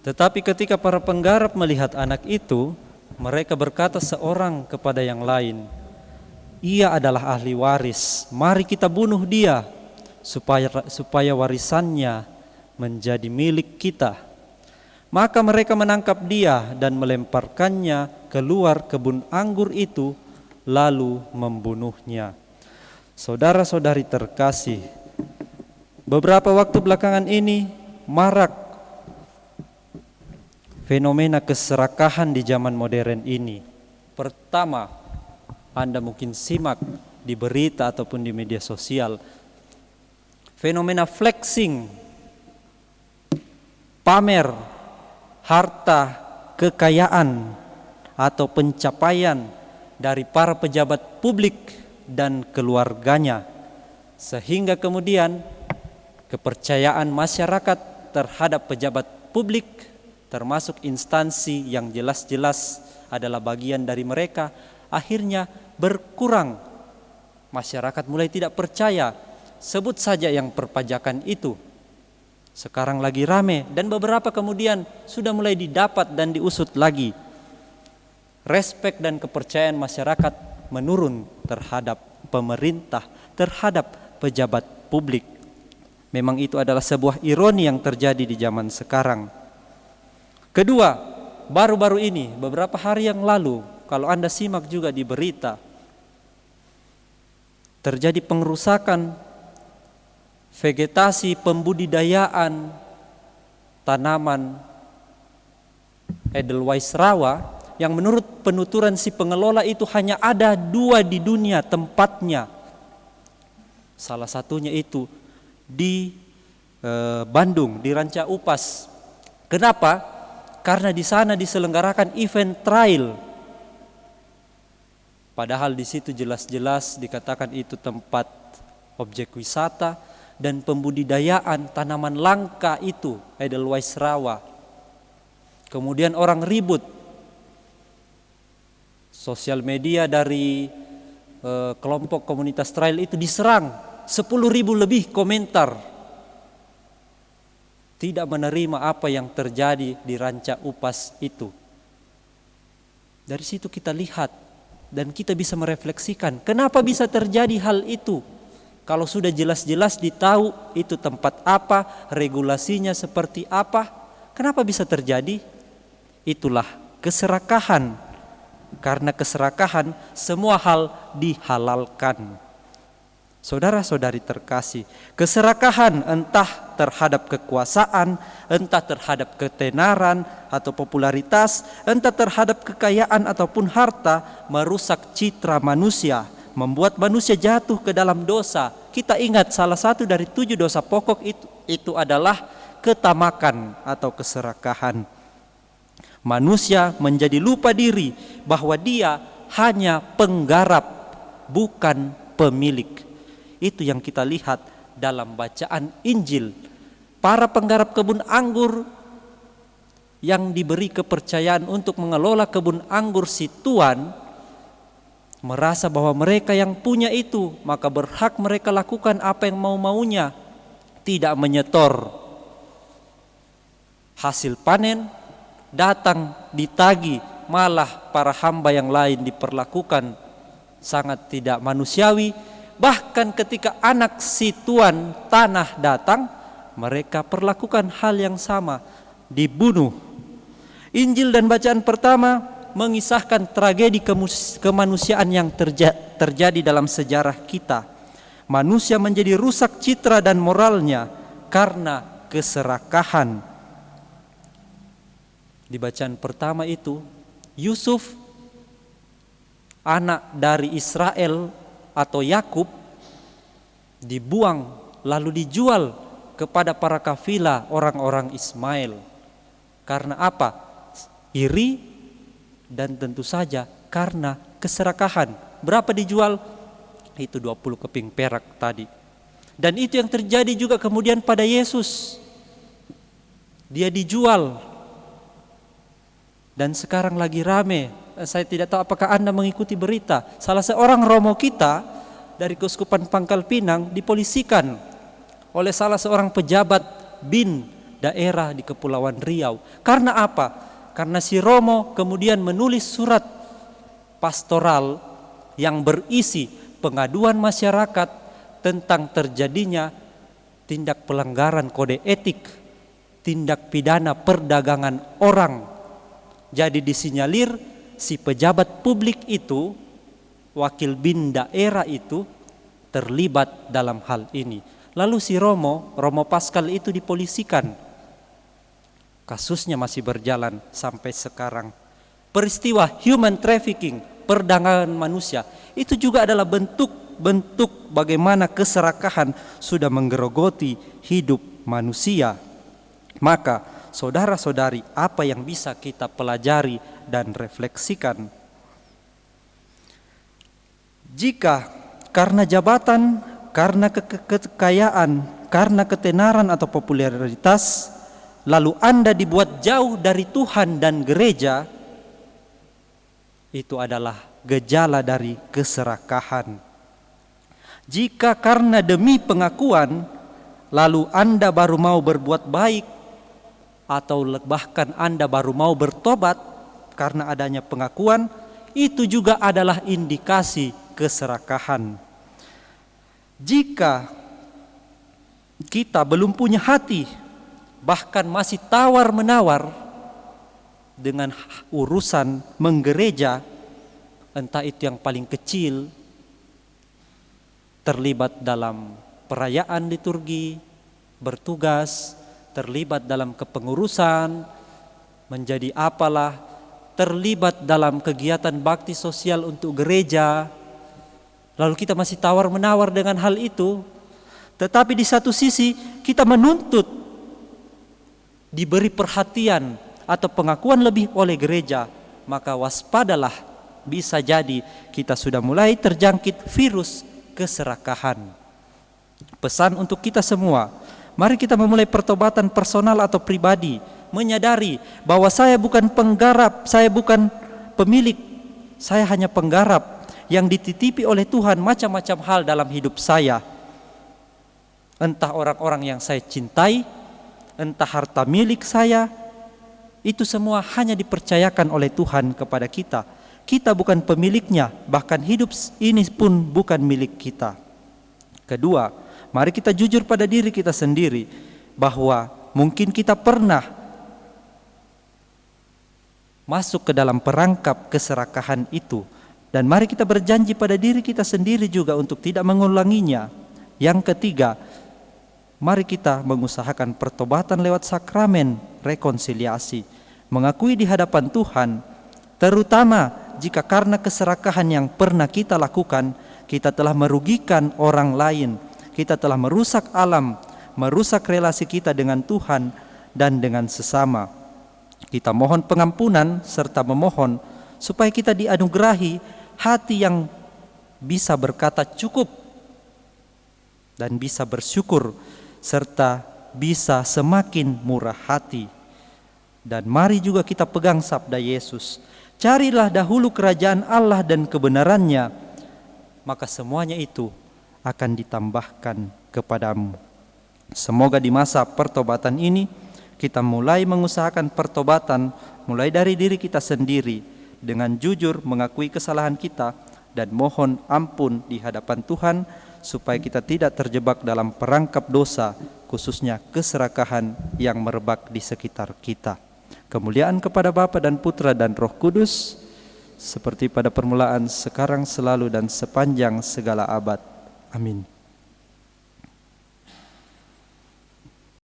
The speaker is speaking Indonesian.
Tetapi ketika para penggarap melihat anak itu, mereka berkata seorang kepada yang lain, "Ia adalah ahli waris, mari kita bunuh dia, supaya warisannya menjadi milik kita." Maka mereka menangkap dia dan melemparkannya keluar kebun anggur itu, lalu membunuhnya. Saudara-saudari terkasih, beberapa waktu belakangan ini marak fenomena keserakahan di zaman modern ini. Pertama, Anda mungkin simak di berita ataupun di media sosial, fenomena flexing, pamer harta kekayaan atau pencapaian dari para pejabat publik dan keluarganya, sehingga kemudian kepercayaan masyarakat terhadap pejabat publik termasuk instansi yang jelas-jelas adalah bagian dari mereka akhirnya berkurang. Masyarakat mulai tidak percaya. Sebut saja yang perpajakan itu sekarang lagi rame, dan beberapa kemudian sudah mulai didapat dan diusut lagi. Respek dan kepercayaan masyarakat menurun terhadap pemerintah, terhadap pejabat publik. Memang itu adalah sebuah ironi yang terjadi di zaman sekarang. Kedua, baru-baru ini, beberapa hari yang lalu, kalau Anda simak juga di berita, terjadi pengerusakan vegetasi pembudidayaan tanaman Edelweiss rawa yang menurut penuturan si pengelola itu hanya ada 2 di dunia tempatnya. Salah satunya itu di Bandung, di Ranca Upas. Kenapa? Karena di sana diselenggarakan event trail. Padahal di situ jelas-jelas dikatakan itu tempat objek wisata dan pembudidayaan tanaman langka itu, Edelweiss rawa. Kemudian orang ribut. Sosial media dari kelompok komunitas trail itu diserang, 10.000 lebih komentar. Tidak menerima apa yang terjadi di Ranca Upas itu. Dari situ kita lihat dan kita bisa merefleksikan kenapa bisa terjadi hal itu. Kalau sudah jelas-jelas ditahu itu tempat apa, regulasinya seperti apa, kenapa bisa terjadi? Itulah keserakahan. Karena keserakahan semua hal dihalalkan. Saudara-saudari terkasih, keserakahan entah terhadap kekuasaan, entah terhadap ketenaran atau popularitas, entah terhadap kekayaan ataupun harta, merusak citra manusia, membuat manusia jatuh ke dalam dosa. Kita ingat salah satu dari 7 dosa pokok itu adalah ketamakan atau keserakahan. Manusia menjadi lupa diri bahwa dia hanya penggarap, bukan pemilik. Itu yang kita lihat dalam bacaan Injil. Para penggarap kebun anggur yang diberi kepercayaan untuk mengelola kebun anggur si tuan merasa bahwa mereka yang punya itu, maka berhak mereka lakukan apa yang mau-maunya, tidak menyetor. Hasil panen datang ditagi, malah para hamba yang lain diperlakukan sangat tidak manusiawi. Bahkan ketika anak si tuan tanah datang, mereka perlakukan hal yang sama, dibunuh. Injil dan bacaan pertama mengisahkan tragedi kemanusiaan yang terjadi dalam sejarah kita. Manusia menjadi rusak citra dan moralnya karena keserakahan. Di bacaan pertama itu, Yusuf, anak dari Israel atau Yakub, dibuang lalu dijual kepada para kafilah orang-orang Ismail. Karena apa? Iri dan tentu saja karena keserakahan. Berapa dijual? Itu 20 keping perak tadi. Dan itu yang terjadi juga kemudian pada Yesus. Dia dijual. Dan sekarang lagi rame. Saya tidak tahu apakah Anda mengikuti berita. Salah seorang romo kita dari Keuskupan Pangkal Pinang dipolisikan oleh salah seorang pejabat BIN daerah di Kepulauan Riau. Karena apa? Karena si Romo kemudian menulis surat pastoral yang berisi pengaduan masyarakat tentang terjadinya tindak pelanggaran kode etik, tindak pidana perdagangan orang. Jadi disinyalir si pejabat publik itu, wakil bin daerah itu terlibat dalam hal ini. Lalu si Romo Pascal itu dipolisikan. Kasusnya masih berjalan sampai sekarang. Peristiwa human trafficking, perdagangan manusia, itu juga adalah bentuk bagaimana keserakahan sudah menggerogoti hidup manusia. Maka saudara-saudari, apa yang bisa kita pelajari dan refleksikan? Jika karena jabatan, karena kekayaan, karena ketenaran atau popularitas, lalu Anda dibuat jauh dari Tuhan dan gereja, itu adalah gejala dari keserakahan. Jika karena demi pengakuan, lalu Anda baru mau berbuat baik, atau bahkan Anda baru mau bertobat karena adanya pengakuan, itu juga adalah indikasi keserakahan. Jika kita belum punya hati, bahkan masih tawar-menawar dengan urusan menggereja, entah itu yang paling kecil, terlibat dalam perayaan liturgi, bertugas, terlibat dalam kepengurusan, menjadi apalah, terlibat dalam kegiatan bakti sosial untuk gereja, lalu kita masih tawar-menawar dengan hal itu, tetapi di satu sisi kita menuntut diberi perhatian atau pengakuan lebih oleh gereja, maka waspadalah, bisa jadi kita sudah mulai terjangkit virus keserakahan. Pesan untuk kita semua, mari kita memulai pertobatan personal atau pribadi, menyadari bahwa saya bukan penggarap, saya bukan pemilik, saya hanya penggarap yang dititipi oleh Tuhan macam-macam hal dalam hidup saya. Entah orang-orang yang saya cintai, entah harta milik saya, itu semua hanya dipercayakan oleh Tuhan kepada kita. Kita bukan pemiliknya, bahkan hidup ini pun bukan milik kita. Kedua, mari kita jujur pada diri kita sendiri bahwa mungkin kita pernah masuk ke dalam perangkap keserakahan itu, dan mari kita berjanji pada diri kita sendiri juga untuk tidak mengulanginya. Yang ketiga, mari kita mengusahakan pertobatan lewat sakramen rekonsiliasi, mengakui di hadapan Tuhan, terutama jika karena keserakahan yang pernah kita lakukan, kita telah merugikan orang lain, kita telah merusak alam, merusak relasi kita dengan Tuhan dan dengan sesama. Kita mohon pengampunan serta memohon supaya kita dianugerahi hati yang bisa berkata cukup dan bisa bersyukur, serta bisa semakin murah hati. Dan mari juga kita pegang sabda Yesus, carilah dahulu kerajaan Allah dan kebenarannya, maka semuanya itu akan ditambahkan kepadamu. Semoga di masa pertobatan ini kita mulai mengusahakan pertobatan mulai dari diri kita sendiri, dengan jujur mengakui kesalahan kita dan mohon ampun di hadapan Tuhan, supaya kita tidak terjebak dalam perangkap dosa, khususnya keserakahan yang merebak di sekitar kita. Kemuliaan kepada Bapa dan Putra dan Roh Kudus, seperti pada permulaan, sekarang, selalu, dan sepanjang segala abad. Amin.